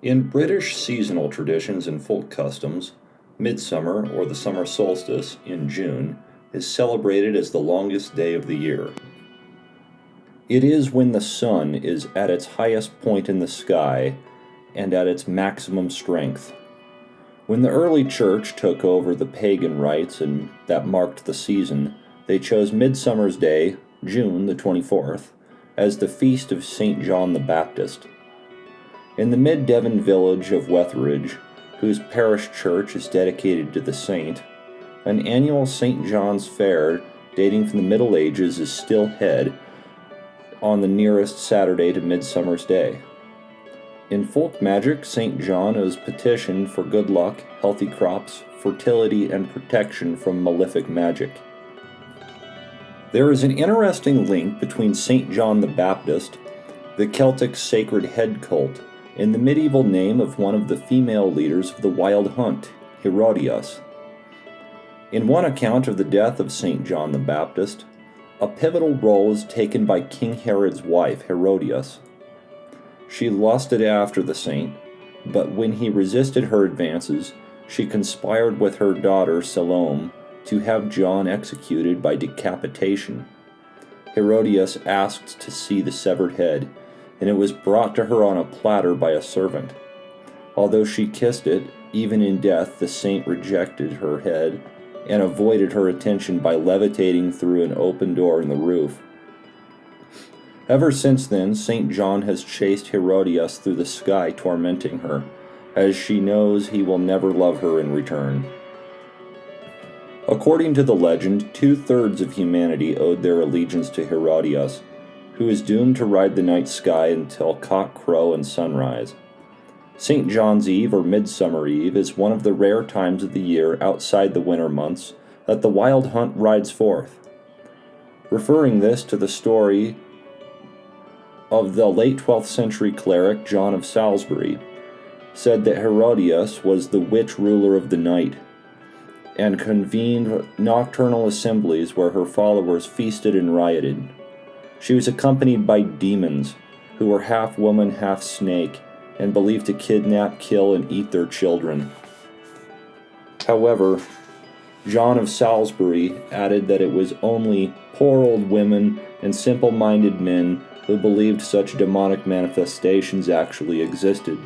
In British seasonal traditions and folk customs, midsummer, or the summer solstice in June, is celebrated as the longest day of the year. It is when the sun is at its highest point in the sky and at its maximum strength. When the early church took over the pagan rites and that marked the season, they chose Midsummer's Day, June the 24th, as the feast of St. John the Baptist. In the mid-Devon village of Wetheridge, whose parish church is dedicated to the saint, an annual St. John's Fair dating from the Middle Ages is still held on the nearest Saturday to Midsummer's Day. In folk magic, St. John is petitioned for good luck, healthy crops, fertility, and protection from malefic magic. There is an interesting link between St. John the Baptist, the Celtic sacred head cult, and the medieval name of one of the female leaders of the wild hunt, Herodias. In one account of the death of St. John the Baptist, a pivotal role is taken by King Herod's wife, Herodias. She lusted after the saint, but when he resisted her advances, she conspired with her daughter Salome to have John executed by decapitation. Herodias asked to see the severed head, and it was brought to her on a platter by a servant. Although she kissed it, even in death the saint rejected her head and avoided her attention by levitating through an open door in the roof. Ever since then, St. John has chased Herodias through the sky, tormenting her, as she knows he will never love her in return. According to the legend, 2/3 of humanity owed their allegiance to Herodias, who is doomed to ride the night sky until cock-crow and sunrise. St. John's Eve, or Midsummer Eve, is one of the rare times of the year outside the winter months that the wild hunt rides forth. Referring this to the story of the late 12th century cleric John of Salisbury, said that Herodias was the witch ruler of the night, and convened nocturnal assemblies where her followers feasted and rioted. She was accompanied by demons, who were half woman, half snake, and believed to kidnap, kill, and eat their children. However, John of Salisbury added that it was only poor old women and simple-minded men who believed such demonic manifestations actually existed.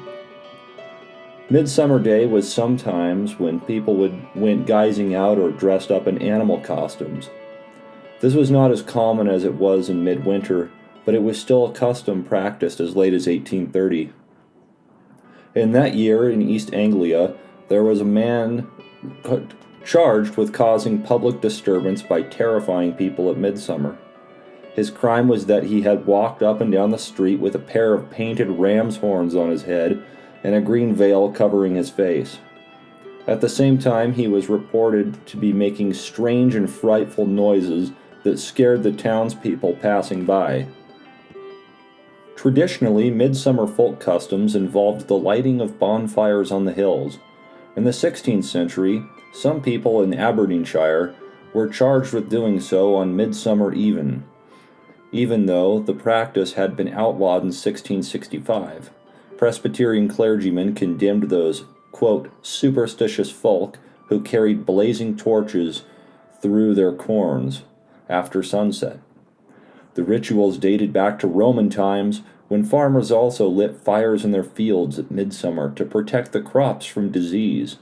Midsummer Day was sometimes when people went guising out or dressed up in animal costumes. This was not as common as it was in midwinter, but it was still a custom practiced as late as 1830. In that year, in East Anglia, there was a man charged with causing public disturbance by terrifying people at midsummer. His crime was that he had walked up and down the street with a pair of painted ram's horns on his head and a green veil covering his face. At the same time, he was reported to be making strange and frightful noises that scared the townspeople passing by. Traditionally, midsummer folk customs involved the lighting of bonfires on the hills. In the 16th century, some people in Aberdeenshire were charged with doing so on Midsummer Even, even though the practice had been outlawed in 1665. Presbyterian clergymen condemned those, quote, superstitious folk who carried blazing torches through their corns after sunset. The rituals dated back to Roman times, when farmers also lit fires in their fields at midsummer to protect the crops from disease.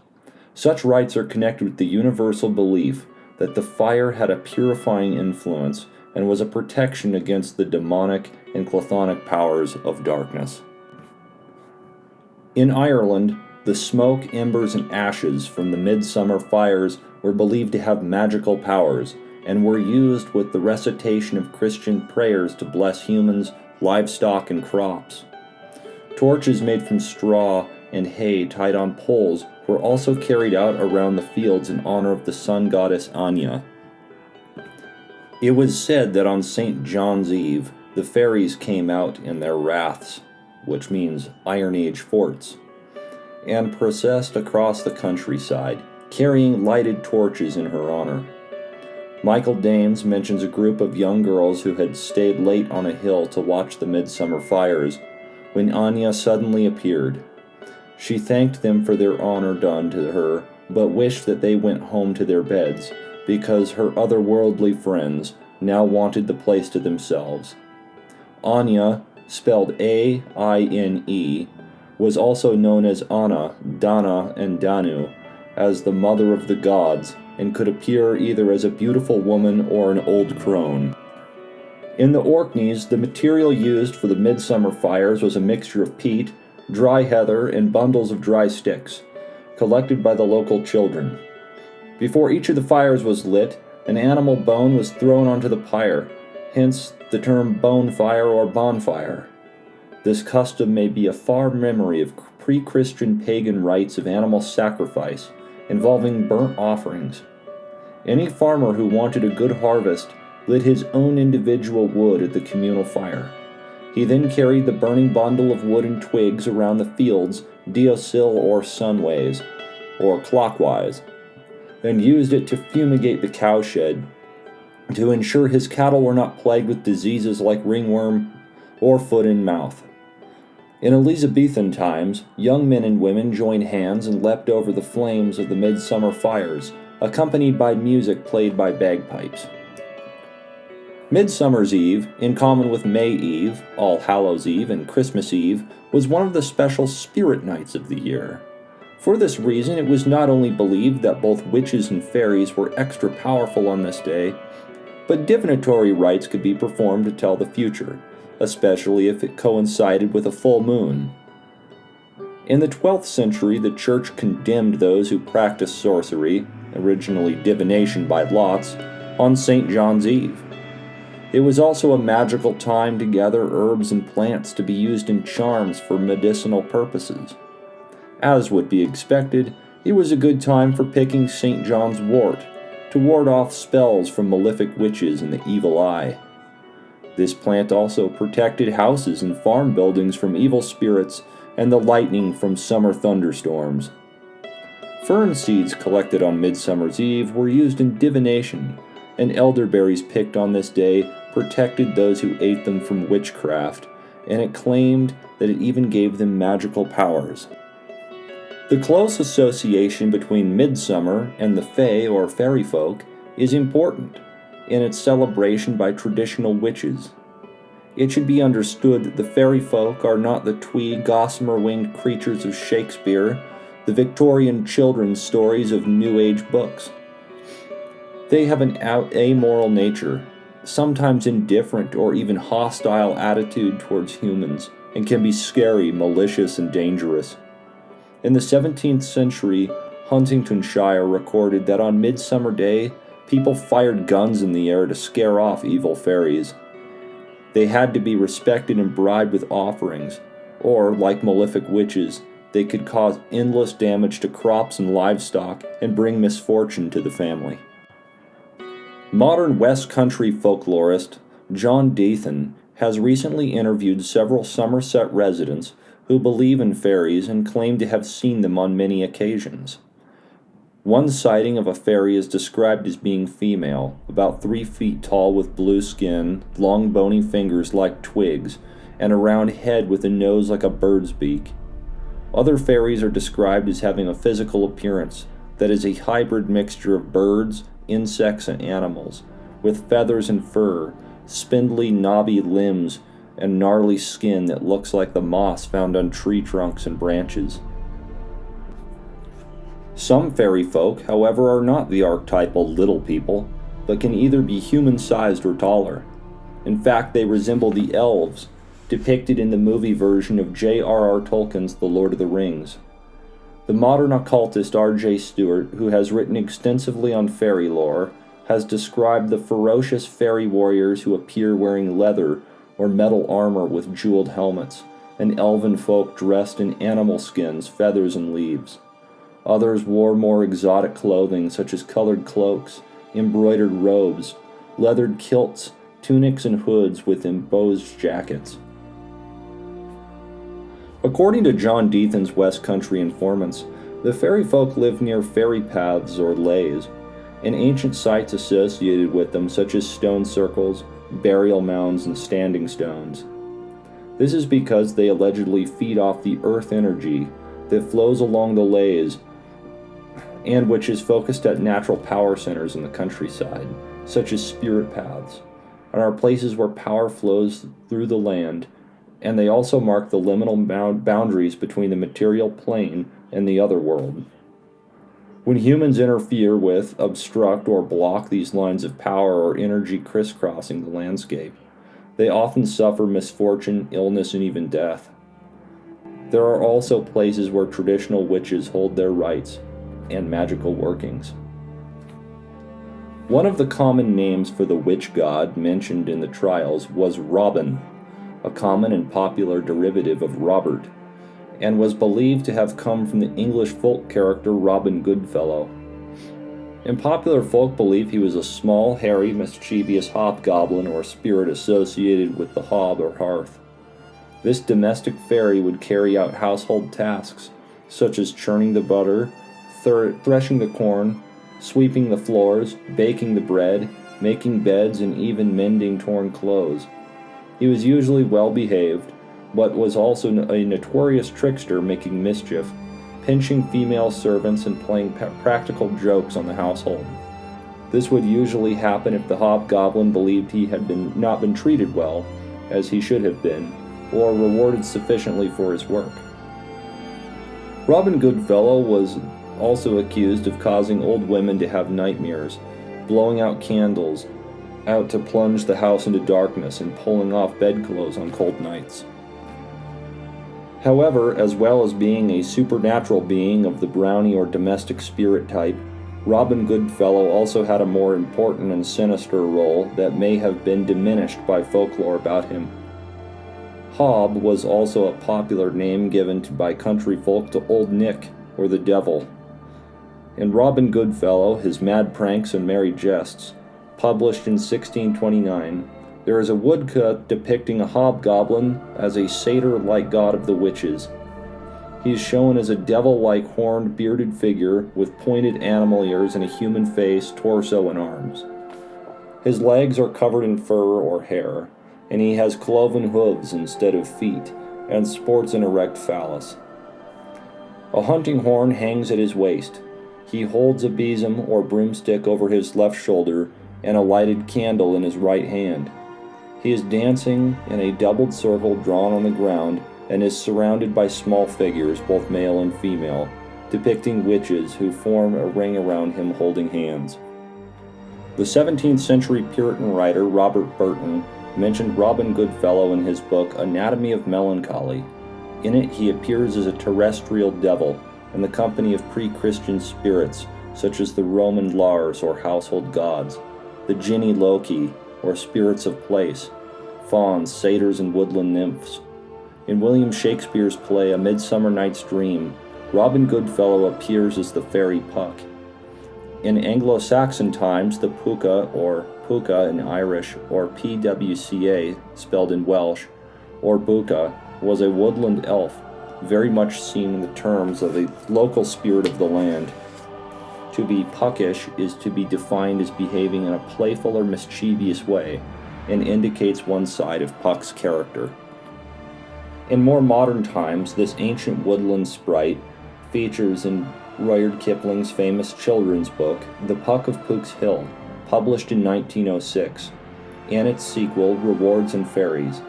Such rites are connected with the universal belief that the fire had a purifying influence and was a protection against the demonic and chthonic powers of darkness. In Ireland, the smoke, embers, and ashes from the midsummer fires were believed to have magical powers, and were used with the recitation of Christian prayers to bless humans, livestock, and crops. Torches made from straw and hay tied on poles were also carried out around the fields in honor of the sun goddess Anya. It was said that on St. John's Eve, the fairies came out in their raths, which means Iron Age forts, and processed across the countryside, carrying lighted torches in her honor. Michael Danes mentions a group of young girls who had stayed late on a hill to watch the midsummer fires when Anya suddenly appeared. She thanked them for their honor done to her, but wished that they went home to their beds, because her otherworldly friends now wanted the place to themselves. Anya, spelled A-I-N-E, was also known as Anna, Dana, and Danu, as the mother of the gods, and could appear either as a beautiful woman or an old crone. In the Orkneys, the material used for the midsummer fires was a mixture of peat, dry heather, and bundles of dry sticks, collected by the local children. Before each of the fires was lit, an animal bone was thrown onto the pyre, hence the term bonefire or bonfire. This custom may be a far memory of pre-Christian pagan rites of animal sacrifice, involving burnt offerings. Any farmer who wanted a good harvest lit his own individual wood at the communal fire. He then carried the burning bundle of wood and twigs around the fields deosil or sunways, or clockwise, and used it to fumigate the cowshed to ensure his cattle were not plagued with diseases like ringworm or foot and mouth. In Elizabethan times, young men and women joined hands and leapt over the flames of the midsummer fires, accompanied by music played by bagpipes. Midsummer's Eve, in common with May Eve, All Hallows Eve, and Christmas Eve, was one of the special spirit nights of the year. For this reason, it was not only believed that both witches and fairies were extra powerful on this day, but divinatory rites could be performed to tell the future, especially if it coincided with a full moon. In the 12th century, the church condemned those who practiced sorcery, originally divination by lots, on St. John's Eve. It was also a magical time to gather herbs and plants to be used in charms for medicinal purposes. As would be expected, it was a good time for picking St. John's wort, to ward off spells from malefic witches and the evil eye. This plant also protected houses and farm buildings from evil spirits and the lightning from summer thunderstorms. Fern seeds collected on Midsummer's Eve were used in divination, and elderberries picked on this day protected those who ate them from witchcraft, and it claimed that it even gave them magical powers. The close association between midsummer and the fae or fairy folk is important in its celebration by traditional witches. It should be understood that the fairy folk are not the twee gossamer-winged creatures of Shakespeare, the Victorian children's stories of New Age books. They have an amoral nature, sometimes indifferent or even hostile attitude towards humans, and can be scary, malicious, and dangerous. In the 17th century, Huntingdonshire recorded that on Midsummer Day, people fired guns in the air to scare off evil fairies. They had to be respected and bribed with offerings, or, like malefic witches, they could cause endless damage to crops and livestock and bring misfortune to the family. Modern West Country folklorist John Deathan has recently interviewed several Somerset residents who believe in fairies and claim to have seen them on many occasions. One sighting of a fairy is described as being female, about 3 feet tall with blue skin, long bony fingers like twigs, and a round head with a nose like a bird's beak. Other fairies are described as having a physical appearance that is a hybrid mixture of birds, insects, and animals, with feathers and fur, spindly, knobby limbs, and gnarly skin that looks like the moss found on tree trunks and branches. Some fairy folk, however, are not the archetypal little people, but can either be human-sized or taller. In fact, they resemble the elves, depicted in the movie version of J.R.R. Tolkien's The Lord of the Rings. The modern occultist R.J. Stewart, who has written extensively on fairy lore, has described the ferocious fairy warriors who appear wearing leather or metal armor with jeweled helmets, and elven folk dressed in animal skins, feathers, and leaves. Others wore more exotic clothing such as colored cloaks, embroidered robes, leathered kilts, tunics, and hoods with embossed jackets. According to John Deathan's West Country informants, the fairy folk live near fairy paths or lays, and ancient sites associated with them such as stone circles, burial mounds, and standing stones. This is because they allegedly feed off the earth energy that flows along the lays and which is focused at natural power centers in the countryside, such as spirit paths, and are places where power flows through the land, and they also mark the liminal boundaries between the material plane and the other world. When humans interfere with, obstruct, or block these lines of power or energy crisscrossing the landscape, they often suffer misfortune, illness, and even death. There are also places where traditional witches hold their rights and magical workings. One of the common names for the witch god mentioned in the trials was Robin, a common and popular derivative of Robert, and was believed to have come from the English folk character Robin Goodfellow. In popular folk belief, he was a small, hairy, mischievous hobgoblin or spirit associated with the hob or hearth. This domestic fairy would carry out household tasks, such as churning the butter, threshing the corn, sweeping the floors, baking the bread, making beds, and even mending torn clothes. He was usually well behaved, but was also a notorious trickster, making mischief, pinching female servants and playing practical jokes on the household. This would usually happen if the hobgoblin believed he had not been treated well, as he should have been, or rewarded sufficiently for his work. Robin Goodfellow was also accused of causing old women to have nightmares, blowing out candles, out to plunge the house into darkness, and pulling off bedclothes on cold nights. However, as well as being a supernatural being of the brownie or domestic spirit type, Robin Goodfellow also had a more important and sinister role that may have been diminished by folklore about him. Hob was also a popular name given by country folk to Old Nick, or the devil. In Robin Goodfellow, His Mad Pranks and Merry Jests, published in 1629, there is a woodcut depicting a hobgoblin as a satyr-like god of the witches. He is shown as a devil-like horned, bearded figure with pointed animal ears and a human face, torso, and arms. His legs are covered in fur or hair, and he has cloven hooves instead of feet, and sports an erect phallus. A hunting horn hangs at his waist. He holds a besom or broomstick over his left shoulder and a lighted candle in his right hand. He is dancing in a doubled circle drawn on the ground and is surrounded by small figures, both male and female, depicting witches who form a ring around him holding hands. The 17th century Puritan writer Robert Burton mentioned Robin Goodfellow in his book Anatomy of Melancholy. In it, he appears as a terrestrial devil in the company of pre-Christian spirits, such as the Roman Lars or household gods, the Jinni Loki or spirits of place, fauns, satyrs, and woodland nymphs. In William Shakespeare's play A Midsummer Night's Dream, Robin Goodfellow appears as the fairy Puck. In Anglo-Saxon times, the Puka, or Puka in Irish, or PWCA, spelled in Welsh, or Buka, was a woodland elf, very much seen in the terms of a local spirit of the land. To be puckish is to be defined as behaving in a playful or mischievous way, and indicates one side of Puck's character. In more modern times, this ancient woodland sprite features in Rudyard Kipling's famous children's book, The Puck of Pook's Hill, published in 1906, and its sequel, Rewards and Fairies.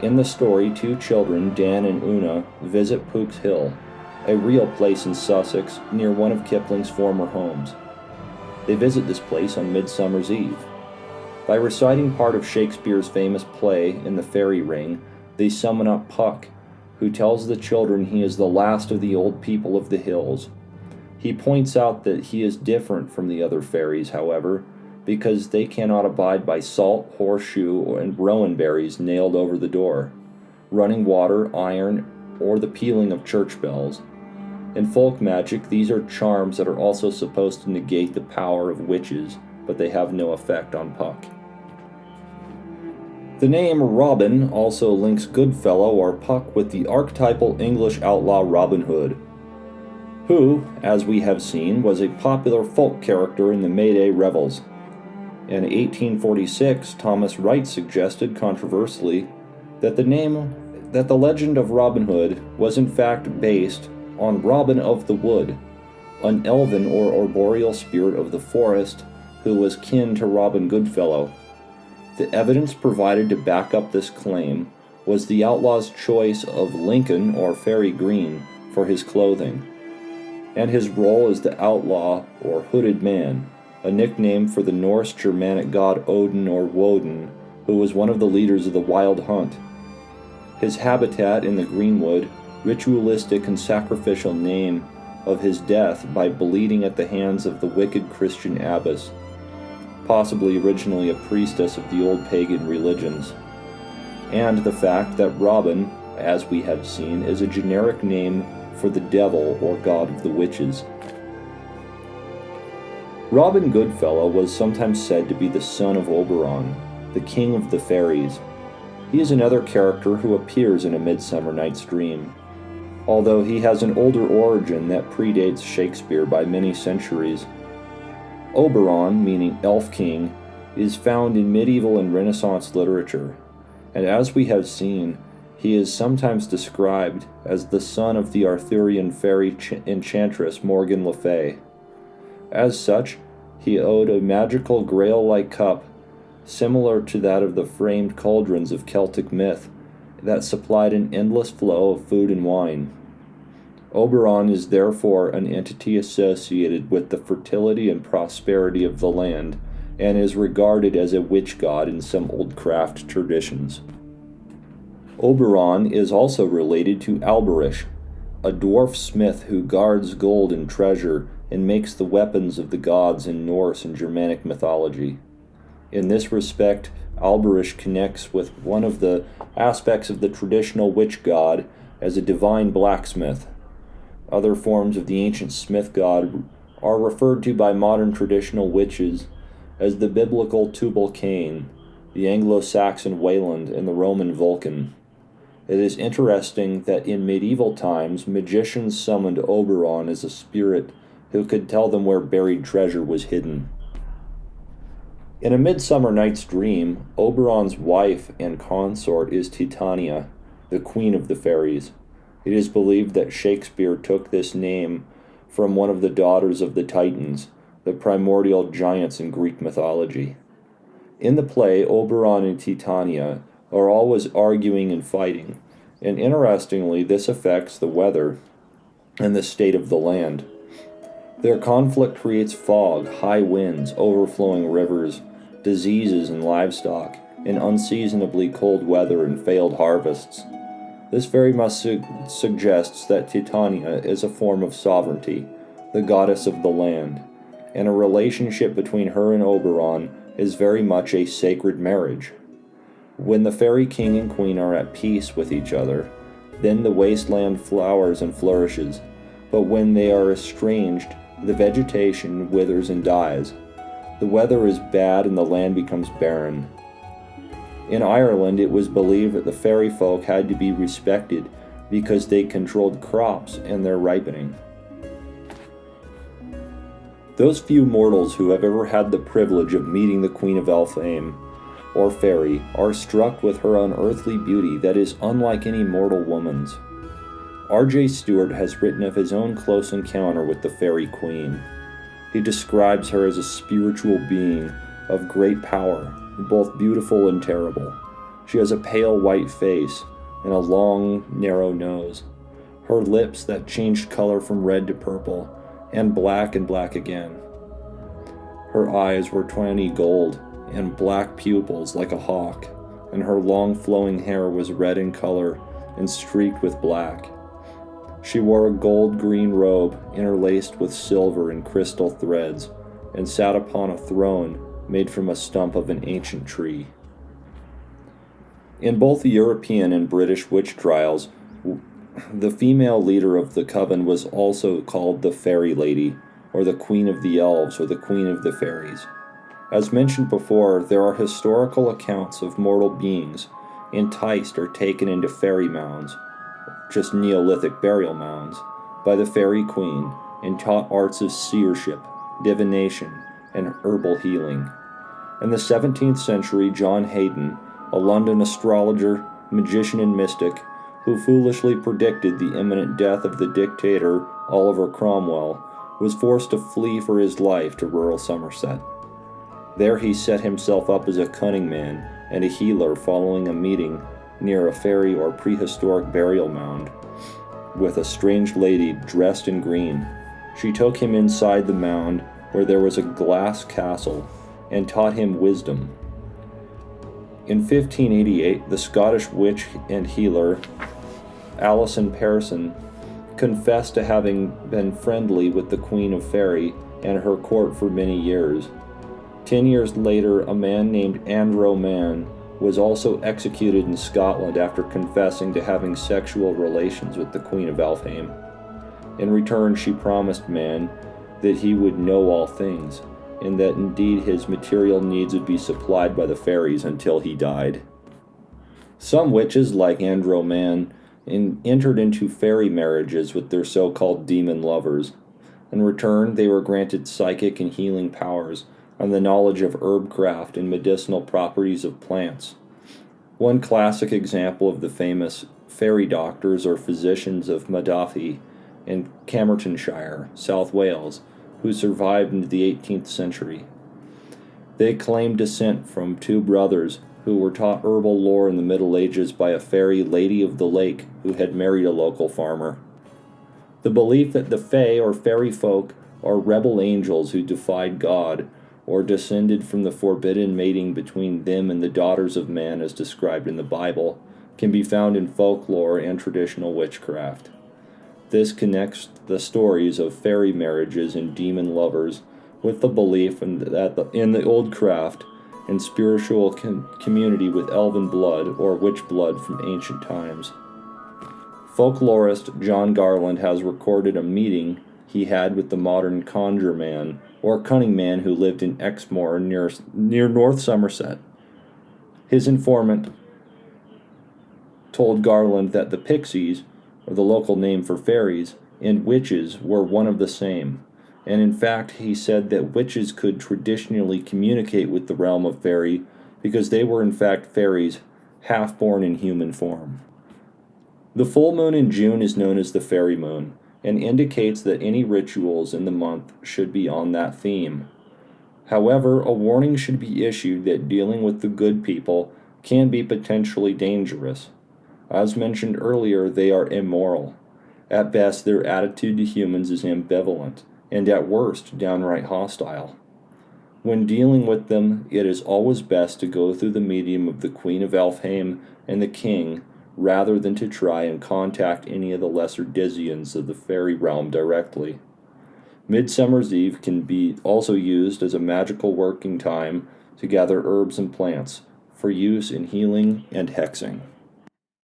In the story, two children, Dan and Una, visit Pook's Hill, a real place in Sussex near one of Kipling's former homes. They visit this place on Midsummer's Eve. By reciting part of Shakespeare's famous play In the Fairy Ring, they summon up Puck, who tells the children he is the last of the old people of the hills. He points out that he is different from the other fairies, however, because they cannot abide by salt, horseshoe, and rowan berries nailed over the door, running water, iron, or the pealing of church bells. In folk magic, these are charms that are also supposed to negate the power of witches, but they have no effect on Puck. The name Robin also links Goodfellow or Puck with the archetypal English outlaw Robin Hood, who, as we have seen, was a popular folk character in the May Day revels. In 1846, Thomas Wright suggested, controversially, that the legend of Robin Hood was in fact based on Robin of the Wood, an elven or arboreal spirit of the forest who was kin to Robin Goodfellow. The evidence provided to back up this claim was the outlaw's choice of Lincoln or fairy green for his clothing, and his role as the outlaw or hooded man, a nickname for the Norse Germanic god Odin or Woden, who was one of the leaders of the Wild Hunt. His habitat in the greenwood, ritualistic and sacrificial name of his death by bleeding at the hands of the wicked Christian abbess, possibly originally a priestess of the old pagan religions, and the fact that Robin, as we have seen, is a generic name for the devil or god of the witches. Robin Goodfellow was sometimes said to be the son of Oberon, the king of the fairies. He is another character who appears in A Midsummer Night's Dream, although he has an older origin that predates Shakespeare by many centuries. Oberon, meaning elf king, is found in medieval and Renaissance literature, and as we have seen, he is sometimes described as the son of the Arthurian fairy enchantress Morgan Le Fay. As such, he owed a magical grail-like cup, similar to that of the framed cauldrons of Celtic myth, that supplied an endless flow of food and wine. Oberon is therefore an entity associated with the fertility and prosperity of the land, and is regarded as a witch god in some old craft traditions. Oberon is also related to Alberish, a dwarf smith who guards gold and treasure and makes the weapons of the gods in Norse and Germanic mythology. In this respect, Alberish connects with one of the aspects of the traditional witch god as a divine blacksmith. Other forms of the ancient smith god are referred to by modern traditional witches as the biblical Tubal-Cain, the Anglo-Saxon Wayland, and the Roman Vulcan. It is interesting that in medieval times, magicians summoned Oberon as a spirit who could tell them where buried treasure was hidden. In A Midsummer Night's Dream, Oberon's wife and consort is Titania, the queen of the fairies. It is believed that Shakespeare took this name from one of the daughters of the Titans, the primordial giants in Greek mythology. In the play, Oberon and Titania are always arguing and fighting, and interestingly, this affects the weather and the state of the land. Their conflict creates fog, high winds, overflowing rivers, diseases and livestock, and unseasonably cold weather and failed harvests. This very much suggests that Titania is a form of sovereignty, the goddess of the land, and a relationship between her and Oberon is very much a sacred marriage. When the fairy king and queen are at peace with each other, then the wasteland flowers and flourishes, but when they are estranged, the vegetation withers and dies. The weather is bad and the land becomes barren. In Ireland, it was believed that the fairy folk had to be respected because they controlled crops and their ripening. Those few mortals who have ever had the privilege of meeting the Queen of Elfame, or fairy, are struck with her unearthly beauty that is unlike any mortal woman's. R.J. Stewart has written of his own close encounter with the fairy queen. He describes her as a spiritual being of great power, both beautiful and terrible. She has a pale white face and a long, narrow nose. Her lips that changed color from red to purple, and black again. Her eyes were tawny gold, and black pupils like a hawk, and her long flowing hair was red in color and streaked with black. She wore a gold-green robe interlaced with silver and crystal threads, and sat upon a throne made from a stump of an ancient tree. In both the European and British witch trials, the female leader of the coven was also called the Fairy Lady, or the Queen of the Elves, or the Queen of the Fairies. As mentioned before, there are historical accounts of mortal beings enticed or taken into fairy mounds, just Neolithic burial mounds, by the Fairy Queen, and taught arts of seership, divination, and herbal healing. In the 17th century, John Hayden, a London astrologer, magician, and mystic, who foolishly predicted the imminent death of the dictator Oliver Cromwell, was forced to flee for his life to rural Somerset. There he set himself up as a cunning man and a healer following a meeting near a fairy or prehistoric burial mound with a strange lady dressed in green. She took him inside the mound where there was a glass castle and taught him wisdom. In 1588, the Scottish witch and healer Alison Pearson confessed to having been friendly with the Queen of Faery and her court for many years. 10 years later, a man named Andro Mann was also executed in Scotland after confessing to having sexual relations with the Queen of Elfhame. In return, she promised Mann that he would know all things, and that indeed his material needs would be supplied by the fairies until he died. Some witches, like Andro Mann, entered into fairy marriages with their so-called demon lovers. In return, they were granted psychic and healing powers and the knowledge of herbcraft and medicinal properties of plants. One classic example of the famous fairy doctors or physicians of Madafi in Camertonshire, South Wales, who survived into the 18th century. They claimed descent from two brothers who were taught herbal lore in the Middle Ages by a fairy lady of the lake who had married a local farmer. The belief that the Fae or fairy folk are rebel angels who defied God or descended from the forbidden mating between them and the daughters of man as described in the Bible can be found in folklore and traditional witchcraft. This connects the stories of fairy marriages and demon lovers with the belief in the old craft and spiritual community with elven blood or witch blood from ancient times. Folklorist John Garland has recorded a meeting he had with the modern conjure man or cunning man who lived in Exmoor near North Somerset. His informant told Garland that the pixies, or the local name for fairies, and witches were one of the same. And in fact, he said that witches could traditionally communicate with the realm of fairy because they were in fact fairies, half born in human form. The full moon in June is known as the fairy moon, and indicates that any rituals in the month should be on that theme. However, a warning should be issued that dealing with the good people can be potentially dangerous. As mentioned earlier, they are immoral. At best, their attitude to humans is ambivalent, and at worst, downright hostile. When dealing with them, it is always best to go through the medium of the Queen of Elfhame and the King, rather than to try and contact any of the lesser Dizians of the fairy realm directly. Midsummer's Eve can be also used as a magical working time to gather herbs and plants for use in healing and hexing.